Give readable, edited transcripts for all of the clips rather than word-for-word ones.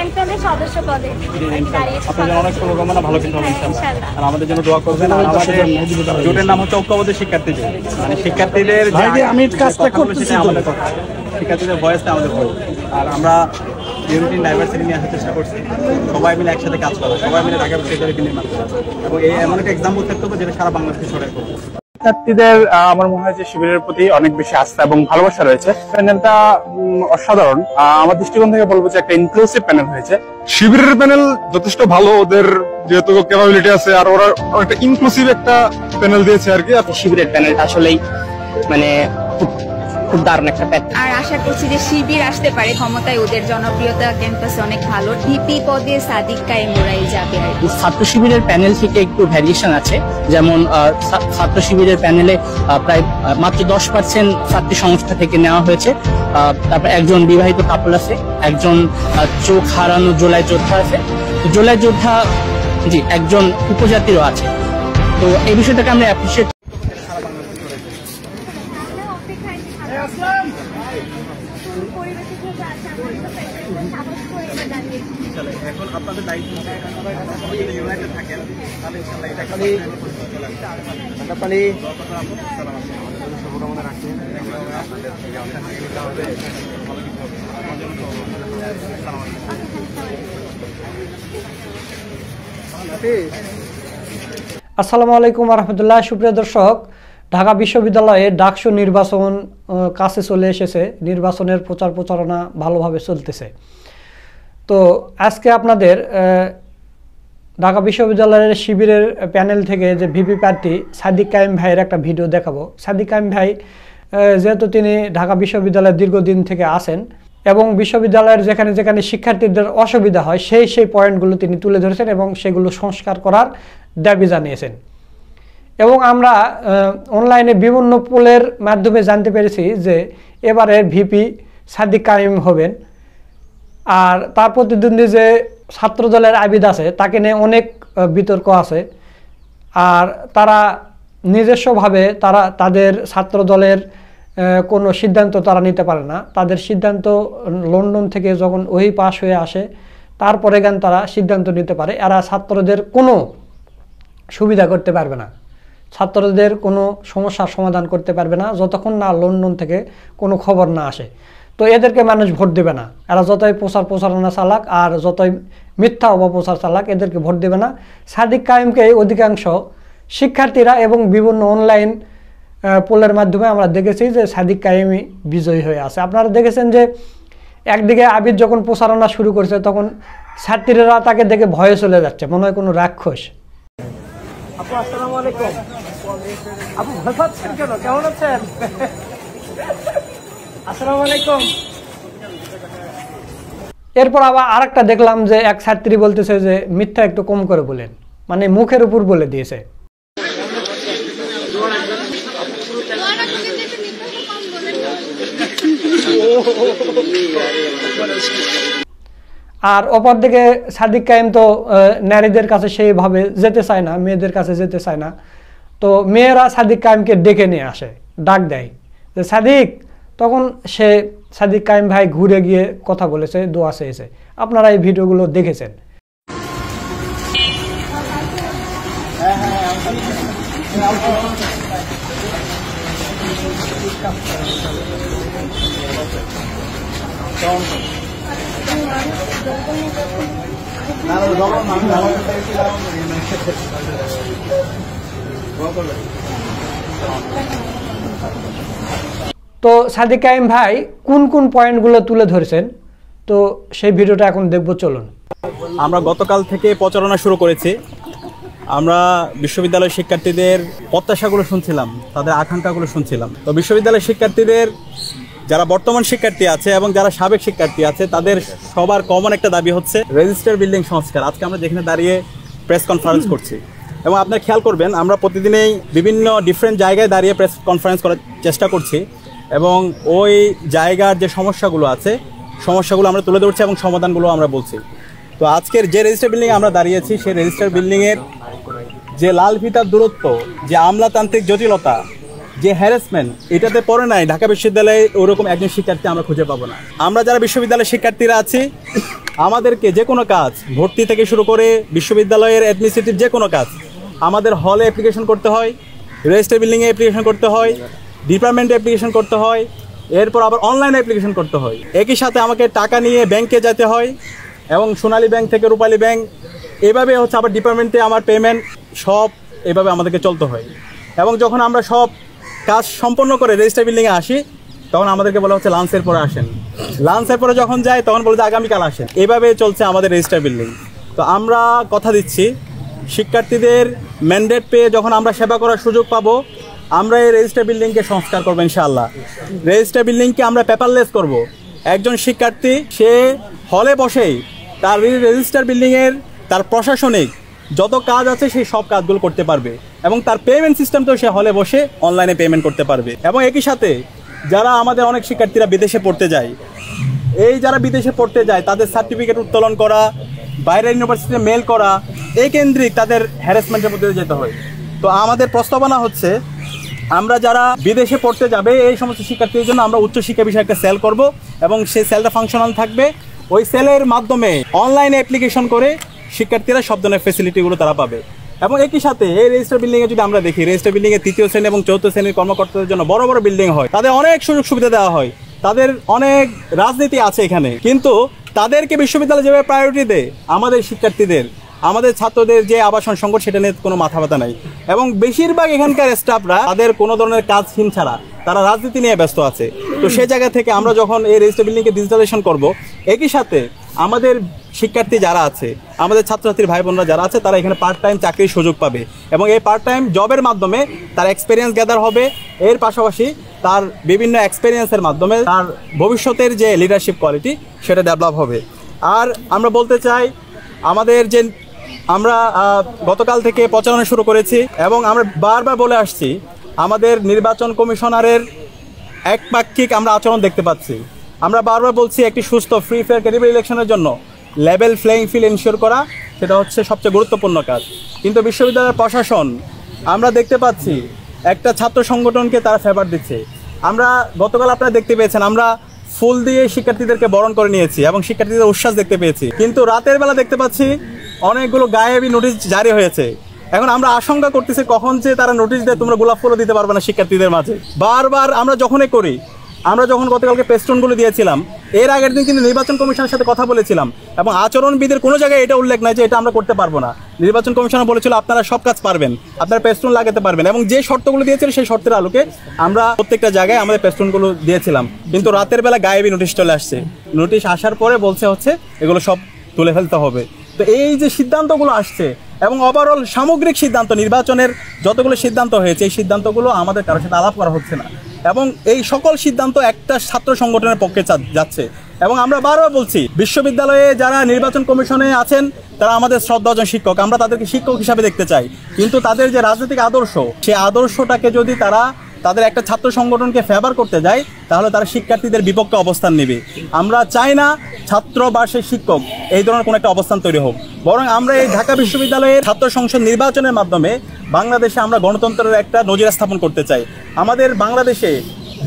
সেন্ট্রালের সদস্য পদে দাঁড়িয়েছি। আপনাদের অনেক শুভকামনা, ভালো কিছু হবে ইনশাআল্লাহ। আর আমাদের জন্য দোয়া করবেন। আর আমাদের জোটের নাম হচ্ছে ঐক্যবদ্ধ শিক্ষার্থী জোট। মানে শিক্ষার্থীদের আমি কাজটা করতেছি, আমাদের কথা, শিক্ষার্থীদের ভয়েসটা আমাদের ভয়েস। আর আমরা ইউনিটি ডাইভার্সিটি নিয়ে আসার চেষ্টা করছি, সবাই মিলে একসাথে কাজ করা, সবাই মিলে ঢাকা বিশ্ববিদ্যালয়কে নির্মাণ করা, এবং এই এমন একটা এক্সাম্পল থাকতে হবে যেটা সারা বাংলাদেশে ছড়ায় পড়বে। শিক্ষার্থীদের আমার মনে হয় যে শিবিরের প্রতি অনেক বেশি আস্থা এবং ভালোবাসা রয়েছে। প্যানেলটা অসাধারণ। আমার দৃষ্টিকোণ থেকে বলবো যে একটা ইনক্লুসিভ প্যানেল হয়েছে। শিবিরের প্যানেল যথেষ্ট ভালো, ওদের যেহেতু ক্যাপাবিলিটি আছে, আর ওরা একটা ইনক্লুসিভ একটা প্যানেল দিয়েছে আর কি। শিবিরের প্যানেলটা আসলেই মানে খুব দারুণ একটা প্যানেল। আর আশা করছি যে শিবির আসতে পারে ক্ষমতায়, ওদের জনপ্রিয়তা ক্যাম্পাসে অনেক ভালো। ভিপি পদে সাদিক কায়েম ওরাই যাবে। ছাত্র শিবিরের প্যানেল থেকে একটু ভ্যারিয়েশন আছে, যেমন ছাত্র শিবিরের প্যানেলে প্রায় মাত্র 10% ছাত্রী সংস্থা থেকে নেওয়া হয়েছে। তারপর একজন বিবাহিত কাপল আছে, একজন চোখ হারানো জোলাই যোদ্ধা আছে, জোলাই যোদ্ধা জি একজন উপজাতিরও আছে। তো এই বিষয়টাকে আমরা অ্যাপ্রিসিয়েট। এখন আপনাদের দায়িত্ব ইউনাইটেড থাকেন, তাহলে ইনশাআল্লাহ এটা শুভকামনা রাখেন। আসসালামু আলাইকুম রহমতুল্লাহ। সুপ্রিয় দর্শক, ঢাকা বিশ্ববিদ্যালয়ে ডাকসু নির্বাচন কাছে চলে এসেছে। নির্বাচনের প্রচার প্রচারণা ভালোভাবে চলতেছে। তো আজকে আপনাদের ঢাকা বিশ্ববিদ্যালয়ের শিবিরের প্যানেল থেকে যে ভিপি প্রার্থী সাদিক কায়েম ভাইয়ের একটা ভিডিও দেখাবো। সাদিক কায়েম ভাই যেহেতু তিনি ঢাকা বিশ্ববিদ্যালয়ের দীর্ঘদিন থেকে আছেন এবং বিশ্ববিদ্যালয়ের যেখানে যেখানে শিক্ষার্থীদের অসুবিধা হয় সেই পয়েন্টগুলো তিনি তুলে ধরেছেন এবং সেগুলো সংস্কার করার দাবি জানিয়েছেন। এবং আমরা অনলাইনে বিভিন্ন পোলের মাধ্যমে জানতে পেরেছি যে এবারের ভিপি সাদিক কায়েম হবেন। আর তার প্রতিদ্বন্দ্বী যে ছাত্রদলের আবিদ আছে তাকে নিয়ে অনেক বিতর্ক আছে। আর তারা নিজস্বভাবে তাদের ছাত্রদলের কোনো সিদ্ধান্ত তারা নিতে পারে না। তাদের সিদ্ধান্ত লন্ডন থেকে যখন ওই পাস হয়ে আসে তারপরে তারা সিদ্ধান্ত নিতে পারে। এরা ছাত্রদের কোনো সুবিধা করতে পারবে না, ছাত্রদের কোনো সমস্যার সমাধান করতে পারবে না যতক্ষণ না লন্ডন থেকে কোনো খবর না আসে। তো এদেরকে মানুষ ভোট দেবে না। এরা যতই প্রচারণা চালাক আর যতই মিথ্যা অপপ্রচার চালাক, এদেরকে ভোট দেবে না। সাদিক কায়েমকে অধিকাংশ শিক্ষার্থীরা এবং বিভিন্ন অনলাইন পোলের মাধ্যমে আমরা দেখেছি যে সাদিক কায়েমই বিজয়ী হয়ে আছে। আপনারা দেখেছেন যে একদিকে আবিদ যখন প্রচারণা শুরু করছে তখন ছাত্রীরা তাকে দেখে ভয়ে চলে যাচ্ছে, মনে হয় কোনো রাক্ষস। আপু আসসালামু আলাইকুম। আপু ভয় পাচ্ছেন কেন? কেমন আছেন? আসসালামু আলাইকুম। এরপর আবার আরেকটা দেখলাম যে এক ছাত্রী বলতেছে যে মিথ্যা একটু কম করে বলেন, মানে মুখের উপর বলে দিয়েছে। আর অপরদিকে সাদিক কায়েম তো নারীদের কাছে সেইভাবে যেতে চায় না, মেয়েদের কাছে যেতে চায় না। তো মেয়েরা সাদিক কায়েমকে ডেকে নিয়ে আসে, ডাক দেয় যে সাদিক। তখন সাদিক কায়েম ভাই ঘুরে গিয়ে কথা বলেছে, দোয়া চেয়েছে। আপনারা এই ভিডিওগুলো দেখেছেন। তো সাদিক কায়েম ভাই কোন কোন পয়েন্টগুলো তুলে ধরেছেন, তো সেই ভিডিওটা এখন দেখবো, চলুন। আমরা গতকাল থেকে প্রচারণা শুরু করেছি। আমরা বিশ্ববিদ্যালয়ের শিক্ষার্থীদের প্রত্যাশাগুলো শুনছিলাম, তাদের আকাঙ্ক্ষাগুলো শুনছিলাম। তো বিশ্ববিদ্যালয়ের শিক্ষার্থীদের যারা বর্তমান শিক্ষার্থী আছে এবং যারা সাবেক শিক্ষার্থী আছে তাদের সবার কমন একটা দাবি হচ্ছে রেজিস্টার বিল্ডিং সংস্কার। আজকে আমরা যেখানে দাঁড়িয়ে প্রেস কনফারেন্স করছি এবং আপনারা খেয়াল করবেন আমরা প্রতিদিনেই বিভিন্ন ডিফারেন্ট জায়গায় দাঁড়িয়ে প্রেস কনফারেন্স করার চেষ্টা করছি এবং ওই জায়গার যে সমস্যাগুলো আছে সমস্যাগুলো আমরা তুলে ধরছি এবং সমাধানগুলো আমরা বলছি। তো আজকের যে রেজিস্টার বিল্ডিংয়ে আমরা দাঁড়িয়েছি সেই রেজিস্টার বিল্ডিংয়ের যে লাল ফিতার দূরত্ব, যে আমলাতান্ত্রিক জটিলতা, যে হ্যারাসমেন্ট, এটাতে পড়ে নাই ঢাকা বিশ্ববিদ্যালয়ে ওরকম একজন শিক্ষার্থী আমরা খুঁজে পাবো না। আমরা যারা বিশ্ববিদ্যালয়ের শিক্ষার্থীরা আছি আমাদেরকে যে কোনো কাজ, ভর্তি থেকে শুরু করে বিশ্ববিদ্যালয়ের অ্যাডমিনিস্ট্রেটিভ যে কোনো কাজ আমাদের হলে অ্যাপ্লিকেশন করতে হয়, রেজিস্টার বিল্ডিংয়ে অ্যাপ্লিকেশন করতে হয়, ডিপার্টমেন্টে অ্যাপ্লিকেশন করতে হয়, এরপর আবার অনলাইনে অ্যাপ্লিকেশন করতে হয়। একই সাথে আমাকে টাকা নিয়ে ব্যাংকে যেতে হয় এবং সোনালী ব্যাংক থেকে রূপালী ব্যাংক, এভাবে হচ্ছে আবার ডিপার্টমেন্টে আমার পেমেন্ট সব এভাবে আমাদেরকে চলতে হয়। এবং যখন আমরা সব কাজ সম্পন্ন করে রেজিস্টার বিল্ডিংয়ে আসি তখন আমাদেরকে বলা হচ্ছে লাঞ্চের পরে আসেন, লাঞ্চের পরে যখন যাই তখন বলে যে আগামীকাল আসেন। এভাবে চলছে আমাদের রেজিস্টার বিল্ডিং। তো আমরা কথা দিচ্ছি শিক্ষার্থীদের ম্যান্ডেট পেয়ে যখন আমরা সেবা করার সুযোগ পাবো, আমরা এই রেজিস্টার বিল্ডিংকে সংস্কার করবো ইনশাআল্লাহ। রেজিস্টার বিল্ডিংকে আমরা পেপারলেস করব। একজন শিক্ষার্থী সে হলে বসেই তার রেজিস্টার বিল্ডিংয়ের তার প্রশাসনিক যত কাজ আছে সেই সব কাজগুলো করতে পারবে এবং তার পেমেন্ট সিস্টেমটাও সে হলে বসে অনলাইনে পেমেন্ট করতে পারবে। এবং একই সাথে যারা আমাদের অনেক শিক্ষার্থীরা বিদেশে পড়তে যায়, এই যারা বিদেশে পড়তে যায় তাদের সার্টিফিকেট উত্তোলন করা, বাইরের ইউনিভার্সিটিতে মেল করা, এই কেন্দ্রিক তাদের হ্যারাসমেন্টের মধ্যে যেতে হয়। তো আমাদের প্রস্তাবনা হচ্ছে আমরা যারা বিদেশে পড়তে যাবে এই সমস্ত শিক্ষার্থীদের জন্য আমরা উচ্চশিক্ষা বিষয়ে একটা সেল করব এবং সেই সেলটা ফাংশনাল থাকবে। ওই সেলের মাধ্যমে অনলাইনে অ্যাপ্লিকেশন করে শিক্ষার্থীরা সব ধরনের ফেসিলিটিগুলো তারা পাবে। এবং একই সাথে এই রেজিস্টার বিল্ডিংয়ে যদি আমরা দেখি, রেজিস্টার বিল্ডিংয়ে 3য় শ্রেণী এবং 4th শ্রেণীর কর্মকর্তাদের জন্য বড় বড় বিল্ডিং হয়, তাদের অনেক সুযোগ সুবিধা দেওয়া হয়, তাদের অনেক রাজনীতি আছে এখানে, কিন্তু তাদেরকে বিশ্ববিদ্যালয় যেভাবে প্রায়োরিটি দেয় আমাদের শিক্ষার্থীদের, আমাদের ছাত্রদের যে আবাসন সংকট সেটা নিয়ে কোনো মাথা ব্যথা নাই। এবং বেশিরভাগ এখানকার স্টাফরা তাদের কোনো ধরনের কাজহীন ছাড়া তারা রাজনীতি নিয়ে ব্যস্ত আছে। তো সেই জায়গা থেকে আমরা যখন এই রেজিস্টার বিল্ডিংকে ডিজিটালাইজেশন করব, একই সাথে আমাদের শিক্ষার্থী যারা আছে, আমাদের ছাত্রছাত্রীর ভাই বোনরা যারা আছে তারা এখানে পার্ট টাইম চাকরির সুযোগ পাবে এবং এই পার্ট টাইম জবের মাধ্যমে তার এক্সপিরিয়েন্স গ্যাদার হবে। এর পাশাপাশি তার বিভিন্ন এক্সপিরিয়েন্সের মাধ্যমে তার ভবিষ্যতের যে লিডারশিপ কোয়ালিটি সেটা ডেভেলপ হবে। আর আমরা বলতে চাই আমাদের যে আমরা গতকাল থেকে প্রচারণা শুরু করেছি এবং আমরা বারবার বলে আসছি আমাদের নির্বাচন কমিশনারের একপাক্ষিক আমরা আচরণ দেখতে পাচ্ছি। আমরা বারবার বলছি একটি সুস্থ ফ্রি ফেয়ার ক্রেডিবল ইলেকশনের জন্য লেভেল প্লেইং ফিল্ড এনশিওর করা সেটা হচ্ছে সবচেয়ে গুরুত্বপূর্ণ কাজ। কিন্তু বিশ্ববিদ্যালয়ের প্রশাসন আমরা দেখতে পাচ্ছি একটা ছাত্র সংগঠনকে তারা ফেভার দিচ্ছে। আমরা গতকাল আপনারা দেখতে পেয়েছেন আমরা ফুল দিয়ে শিক্ষার্থীদেরকে বরণ করে নিয়েছি এবং শিক্ষার্থীদের উচ্ছ্বাস দেখতে পেয়েছি, কিন্তু রাতের বেলা দেখতে পাচ্ছি অনেকগুলো গায়েবী নোটিশ জারি হয়েছে। এখন আমরা আশঙ্কা করতেছি কখন যে তারা নোটিশ দেয় তোমরা গোলাপ ফুলও দিতে পারবে না শিক্ষার্থীদের মাঝে। বারবার আমরা যখনই করি, আমরা যখন গতকালকে পেস্টনগুলো দিয়েছিলাম, এর আগের দিন কিন্তু নির্বাচন কমিশনের সাথে কথা বলেছিলাম এবং আচরণবিদের কোনো জায়গায় এটা উল্লেখ নাই যে এটা আমরা করতে পারবো না। নির্বাচন কমিশনার বলেছিল আপনারা সব কাজ পারবেন, আপনারা পেস্টন লাগাতে পারবেন এবং যে শর্তগুলো দিয়েছিল সেই শর্তের আলোকে আমরা প্রত্যেকটা জায়গায় আমাদের পেস্টনগুলো দিয়েছিলাম। কিন্তু রাতের বেলা গায়েবী নোটিশ চলে আসছে। নোটিশ আসার পরে বলছে হচ্ছে এগুলো সব তুলে ফেলতে হবে। তো এই যে সিদ্ধান্তগুলো আসছে এবং ওভারঅল সামগ্রিক সিদ্ধান্ত, নির্বাচনের যতগুলো সিদ্ধান্ত হয়েছে এই সিদ্ধান্তগুলো আমাদের কারোর সাথে আলাপ করা হচ্ছে না এবং এই সকল সিদ্ধান্ত একটা ছাত্র সংগঠনের পক্ষে যাচ্ছে। এবং আমরা বারবার বলছি বিশ্ববিদ্যালয়ে যারা নির্বাচন কমিশনে আছেন তারা আমাদের শ্রদ্ধাভাজন শিক্ষক, আমরা তাদেরকে শিক্ষক হিসাবে দেখতে চাই, কিন্তু তাদের যে রাজনৈতিক আদর্শ সেই আদর্শটাকে যদি তারা তাদের একটা ছাত্র সংগঠনকে ফেভার করতে যায় তাহলে তারা শিক্ষার্থীদের বিপক্ষে অবস্থান নেবে। আমরা চাই না ছাত্র বা সেই শিক্ষক এই ধরনের কোনো একটা অবস্থান তৈরি হোক, বরং আমরা এই ঢাকা বিশ্ববিদ্যালয়ের ছাত্র সংসদ নির্বাচনের মাধ্যমে বাংলাদেশে আমরা গণতন্ত্রের একটা নজির স্থাপন করতে চাই। আমাদের বাংলাদেশে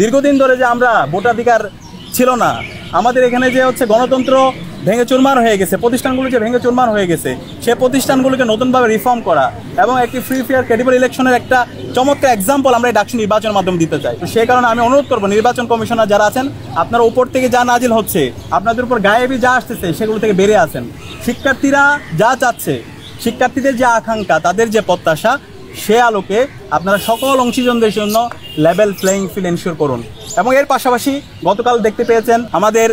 দীর্ঘদিন ধরে যে আমরা ভোটাধিকার ছিল না, আমাদের এখানে যে হচ্ছে গণতন্ত্র ভেঙে চুরমার হয়ে গেছে, প্রতিষ্ঠানগুলো যে ভেঙে চুরমার হয়ে গেছে, সে প্রতিষ্ঠানগুলোকে নতুনভাবে রিফর্ম করা এবং একটি ফ্রি ফেয়ার ক্রেডিবল ইলেকশনের একটা চমৎকার এক্সাম্পল আমরা এই ডাকসু নির্বাচনের মাধ্যমে দিতে চাই। তো সেই কারণে আমি অনুরোধ করবো নির্বাচন কমিশনার যারা আছেন আপনারা উপর থেকে যা নাজিল হচ্ছে, আপনাদের উপর গায়েবী যা আসতেছে সেগুলো থেকে বেরিয়ে আসেন। শিক্ষার্থীরা যা চাচ্ছে, শিক্ষার্থীদের যে আকাঙ্ক্ষা, তাদের যে প্রত্যাশা, সে আলোকে আপনারা সকল অংশীজনদের জন্য লেভেল প্লেইং ফিল্ড এনশিওর করুন। এবং এর পাশাপাশি গতকাল দেখতে পেয়েছেন আমাদের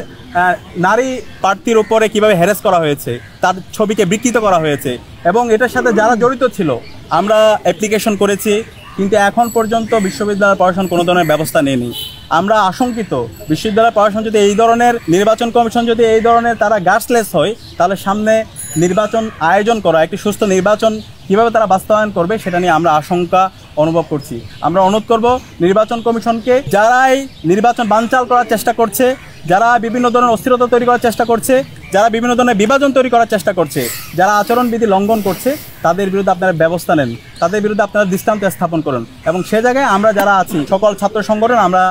নারী প্রার্থীর উপরে কিভাবে হ্যারাস করা হয়েছে, তার ছবিকে বিকৃত করা হয়েছে এবং এটার সাথে যারা জড়িত ছিল আমরা অ্যাপ্লিকেশন করেছি, কিন্তু এখন পর্যন্ত বিশ্ববিদ্যালয় প্রশাসন কোনো ধরনের ব্যবস্থা নেয়নি। আমরা আশঙ্কিত বিশ্ববিদ্যালয় প্রশাসন যদি এই ধরনের, নির্বাচন কমিশন যদি এই ধরনের তারা গার্ডসলেস হয় তাহলে সামনে নির্বাচন আয়োজন করা, একটি সুস্থ নির্বাচন কীভাবে তারা বাস্তবায়ন করবে সেটা নিয়ে আমরা আশঙ্কা অনুভব করছি। আমরা অনুরোধ করব নির্বাচন কমিশনকে, যারাই নির্বাচন বানচাল করার চেষ্টা করছে, যারা বিভিন্ন ধরনের অস্থিরতা তৈরি করার চেষ্টা করছে, যারা বিভিন্ন ধরনের বিভাজন তৈরি করার চেষ্টা করছে, যারা আচরণবিধি লঙ্ঘন করছে, তাদের বিরুদ্ধে আপনারা ব্যবস্থা নেন, তাদের বিরুদ্ধে আপনারা দৃষ্টান্ত স্থাপন করুন এবং সে জায়গায় আমরা যারা আছি সকল ছাত্র সংগঠন আমরা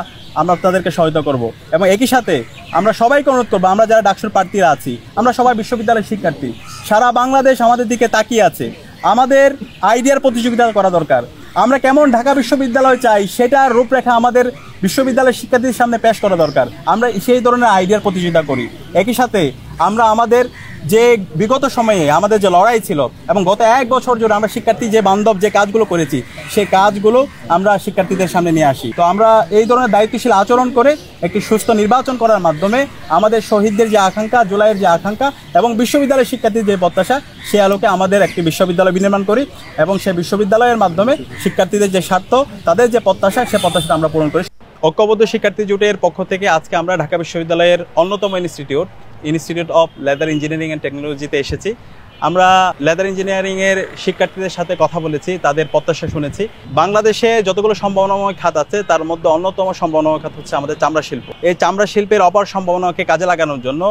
তাদেরকে সহায়তা করব। এবং একই সাথে আমরা সবাইকে অনুরোধ করবো, আমরা যারা ডাকসুর প্রার্থীরা আছি, আমরা সবাই বিশ্ববিদ্যালয়ের শিক্ষার্থী, সারা বাংলাদেশ আমাদের দিকে তাকিয়ে আছে। আমাদের আইডিয়ার প্রতিযোগিতা করা দরকার। আমরা কেমন ঢাকা বিশ্ববিদ্যালয় চাই সেটার রূপরেখা আমাদের বিশ্ববিদ্যালয়ের শিক্ষার্থীদের সামনে পেশ করা দরকার। আমরা সেই ধরনের আইডিয়ার প্রতিযোগিতা করি। একই সাথে আমরা আমাদের যে বিগত সময়ে আমাদের যে লড়াই ছিল এবং গত 1 বছর জুড়ে আমরা শিক্ষার্থী যে বান্ধব যে কাজগুলো করেছি সেই কাজগুলো আমরা শিক্ষার্থীদের সামনে নিয়ে আসি। তো আমরা এই ধরনের দায়িত্বশীল আচরণ করে একটি সুস্থ নির্বাচন করার মাধ্যমে আমাদের শহীদদের যে আকাঙ্ক্ষা, জুলাইয়ের যে আকাঙ্ক্ষা এবং বিশ্ববিদ্যালয়ের শিক্ষার্থীর যে প্রত্যাশা, সে আলোকে আমাদের একটি বিশ্ববিদ্যালয় বিনির্মাণ করি এবং সেই বিশ্ববিদ্যালয়ের মাধ্যমে শিক্ষার্থীদের যে স্বার্থ, তাদের যে প্রত্যাশা, সে প্রত্যাশাটা আমরা পূরণ করি। ঐক্যবদ্ধ শিক্ষার্থী জোটের পক্ষ থেকে আজকে আমরা ঢাকা বিশ্ববিদ্যালয়ের অন্যতম institute of leather engineering and টেকনোলজিতে এসেছি। আমরা লেদার ইঞ্জিনিয়ারিংয়ের শিক্ষার্থীদের সাথে কথা বলেছি, তাদের প্রত্যাশা শুনেছি। বাংলাদেশে যতগুলো সম্ভাবনাময় খাত আছে তার মধ্যে অন্যতম সম্ভাবনাময় খাত হচ্ছে আমাদের চামড়া শিল্প। এই চামড়া শিল্পের অপার সম্ভাবনাকে কাজে লাগানোর জন্য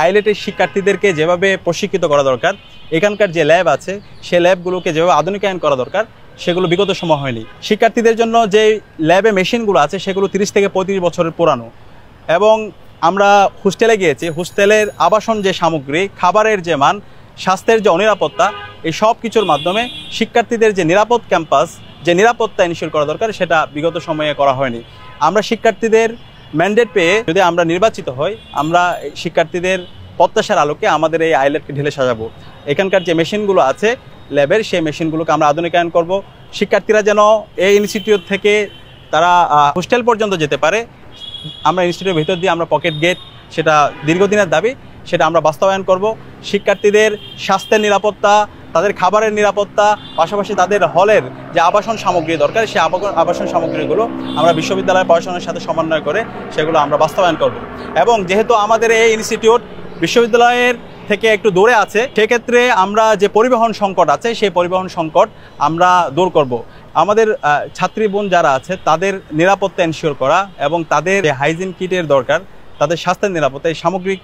আইলেটের শিক্ষার্থীদেরকে যেভাবে প্রশিক্ষিত করা দরকার, এখানকার যে ল্যাব আছে সে ল্যাবগুলোকে যেভাবে আধুনিকায়ন করা দরকার, সেগুলো বিগত সময় হয়নি। শিক্ষার্থীদের জন্য যে ল্যাবে মেশিনগুলো আছে সেগুলো 30 থেকে 35 বছরের পুরানো। এবং আমরা হোস্টেলে গিয়েছি, হোস্টেলের আবাসন যে সামগ্রী, খাবারের যে মান, স্বাস্থ্যের যে অনিরাপত্তা, এই সব কিছুর মাধ্যমে শিক্ষার্থীদের যে নিরাপদ ক্যাম্পাস, যে নিরাপত্তা এনশিওর করা দরকার, সেটা বিগত সময়ে করা হয়নি। আমরা শিক্ষার্থীদের ম্যান্ডেট পেয়ে যদি আমরা নির্বাচিত হই, আমরা শিক্ষার্থীদের প্রত্যাশার আলোকে আমাদের এই আইলেটকে ঢেলে সাজাবো। এখানকার যে মেশিনগুলো আছে ল্যাবের, সেই মেশিনগুলোকে আমরা আধুনিকায়ন করব। শিক্ষার্থীরা যেন এই ইনস্টিটিউট থেকে তারা হোস্টেল পর্যন্ত যেতে পারে। আমরা ইনস্টিটিউটের ভিতর দিয়ে আমরা পকেট গেট, সেটা দীর্ঘদিনের দাবি, সেটা আমরা বাস্তবায়ন করব। শিক্ষার্থীদের স্বাস্থ্যের নিরাপত্তা, তাদের খাবারের নিরাপত্তা, পাশাপাশি তাদের হলের যে আবাসন সামগ্রী দরকার, সেই আবাসন সামগ্রীগুলো আমরা বিশ্ববিদ্যালয়ের পড়াশোনার সাথে সমন্বয় করে সেগুলো আমরা বাস্তবায়ন করব। এবং যেহেতু আমাদের এই ইনস্টিটিউট বিশ্ববিদ্যালয়ের থেকে একটু দূরে আছে, সেক্ষেত্রে আমরা যে পরিবহন সংকট আছে সেই পরিবহন সংকট আমরা দূর করব। আমাদের ছাত্রী বোন যারা আছে তাদের নিরাপত্তা এনশিওর করা এবং তাদের হাইজিন কিটের দরকার, তাদের স্বাস্থ্যের নিরাপত্তা, এই সামগ্রিক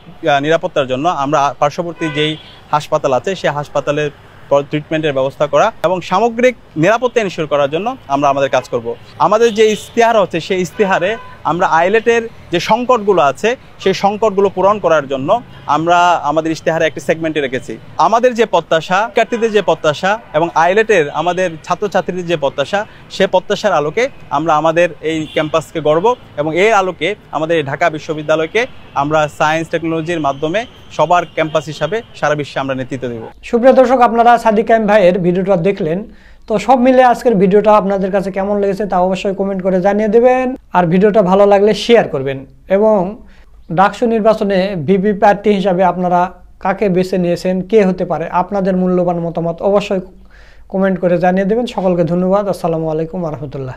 নিরাপত্তার জন্য আমরা পার্শ্ববর্তী যেই হাসপাতাল আছে সেই হাসপাতালের ট্রিটমেন্টের ব্যবস্থা করা এবং সামগ্রিক নিরাপত্তা এনশিওর করার জন্য আমরা আমাদের কাজ করব। আমাদের যে ইস্তেহার হচ্ছে সেই ইস্তেহারে আমরা আইলেটের যে সংকটগুলো আছে সেই সংকটগুলো পূরণ করার জন্য আমরা আমাদের ইস্তেহারে একটি সেগমেন্টে রেখেছি। আমাদের যে প্রত্যাশা, শিক্ষার্থীদের যে প্রত্যাশা এবং আইলেটের আমাদের ছাত্রছাত্রীদের যে প্রত্যাশা, সে প্রত্যাশার আলোকে আমরা আমাদের এই ক্যাম্পাসকে গড়ব এবং এর আলোকে আমাদের এই ঢাকা বিশ্ববিদ্যালয়কে আমরা সায়েন্স টেকনোলজির মাধ্যমে সবার ক্যাম্পাস হিসাবে সারা বিশ্বে আমরা নেতৃত্ব দেব। সুপ্রিয় দর্শক, আপনারা সাদিক কায়েম ভাইয়ের ভিডিওটা দেখলেন। তো সব মিলে আজকের ভিডিওটা আপনাদের কাছে কেমন লেগেছে তা অবশ্যই কমেন্ট করে জানিয়ে দেবেন। আর ভিডিওটা ভালো লাগলে শেয়ার করবেন এবং ডাকসু নির্বাচনে ভিপি প্রার্থী হিসাবে আপনারা কাকে বেছে নিয়েছেন, কে হতে পারে, আপনাদের মূল্যবান মতামত অবশ্যই কমেন্ট করে জানিয়ে দেবেন। সকলকে ধন্যবাদ। আসসালামু আলাইকুম ওয়া রাহমাতুল্লাহ।